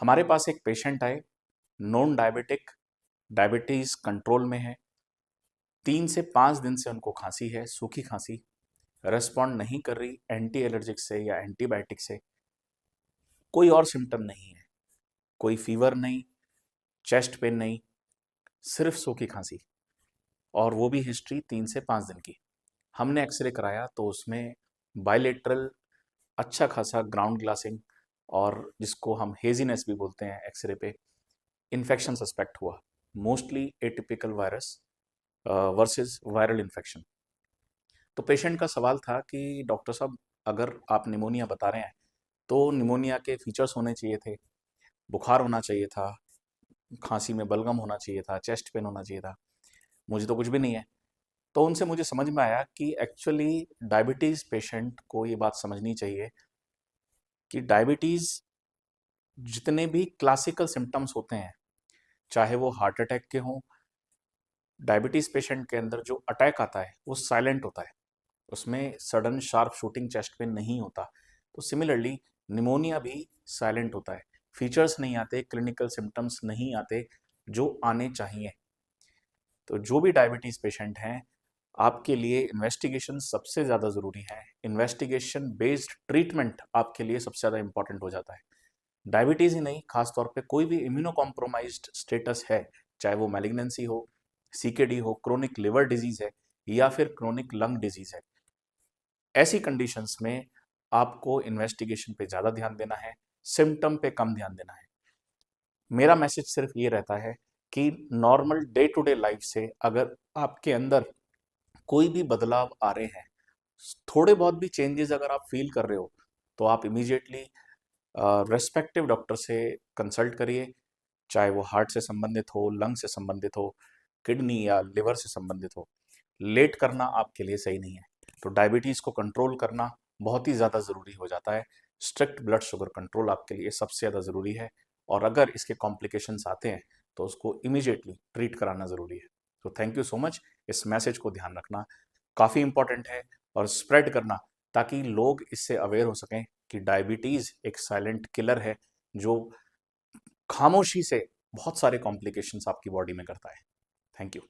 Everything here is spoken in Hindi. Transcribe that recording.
हमारे पास एक पेशेंट आए, नॉन डायबिटिक, डायबिटीज कंट्रोल में है, 3 से 5 दिन से उनको खांसी है, सूखी खांसी, रेस्पॉन्ड नहीं कर रही एंटी एलर्जिक से या एंटीबायोटिक से। कोई और सिम्टम नहीं है, कोई फीवर नहीं, चेस्ट पेन नहीं, सिर्फ सूखी खांसी, और वो भी हिस्ट्री 3 से 5 दिन की। हमने एक्सरे कराया तो उसमें बायलेटरल अच्छा खासा ग्राउंड ग्लासिंग, और जिसको हम हेजीनेस भी बोलते हैं एक्सरे पे, इन्फेक्शन सस्पेक्ट हुआ, mostly atypical virus versus viral infection. तो पेशेंट का सवाल था कि डॉक्टर साहब, अगर आप निमोनिया बता रहे हैं तो निमोनिया के फीचर्स होने चाहिए थे, बुखार होना चाहिए था, खांसी में बलगम होना चाहिए था, चेस्ट पेन होना चाहिए था। मुझे तो कुछ भी नहीं है। तो उनसे मुझे समझ में आया कि एक्चुअली डायबिटीज़ पेशेंट को ये बात समझनी चाहिए कि डायबिटीज़ जितने भी क्लासिकल सिम्टम्स होते हैं, चाहे वो हार्ट अटैक के हों, डायबिटीज़ पेशेंट के अंदर जो अटैक आता है वो साइलेंट होता है, उसमें sudden sharp shooting chest pain नहीं होता। तो सिमिलरली निमोनिया भी साइलेंट होता है, फीचर्स नहीं आते, क्लिनिकल सिम्टम्स नहीं आते जो आने चाहिए। तो जो भी डायबिटीज़ पेशेंट हैं, आपके लिए इन्वेस्टिगेशन सबसे ज़्यादा ज़रूरी है। इन्वेस्टिगेशन बेस्ड ट्रीटमेंट आपके लिए सबसे ज़्यादा इंपॉर्टेंट हो जाता है। डायबिटीज़ ही नहीं, खासतौर पे कोई भी इम्यूनो कॉम्प्रोमाइज्ड स्टेटस है, चाहे वो मैलिग्नेंसी हो, सीकेडी हो, क्रोनिक लिवर डिजीज़ है, या फिर क्रोनिक लंग डिजीज़ है, ऐसी कंडीशंस में आपको इन्वेस्टिगेशन पे ज़्यादा ध्यान देना है, सिम्टम पे कम ध्यान देना है। मेरा मैसेज सिर्फ ये रहता है कि normal day to day life से अगर आपके अंदर कोई भी बदलाव आ रहे हैं, थोड़े बहुत भी चेंजेस अगर आप फील कर रहे हो, तो आप इमीडिएटली रेस्पेक्टिव डॉक्टर से कंसल्ट करिए, चाहे वो हार्ट से संबंधित हो, लंग से संबंधित हो, किडनी या लिवर से संबंधित हो। लेट करना आपके लिए सही नहीं है। तो डायबिटीज़ को कंट्रोल करना बहुत ही ज़्यादा ज़रूरी हो जाता है। स्ट्रिक्ट ब्लड शुगर कंट्रोल आपके लिए सबसे ज़्यादा ज़रूरी है, और अगर इसके कॉम्प्लिकेशंस आते हैं तो उसको इमीडिएटली ट्रीट कराना ज़रूरी है। तो थैंक यू सो मच। इस मैसेज को ध्यान रखना काफ़ी इंपॉर्टेंट है, और स्प्रेड करना, ताकि लोग इससे अवेयर हो सकें कि डायबिटीज़ एक साइलेंट किलर है जो खामोशी से बहुत सारे कॉम्प्लिकेशंस आपकी बॉडी में करता है। Thank you.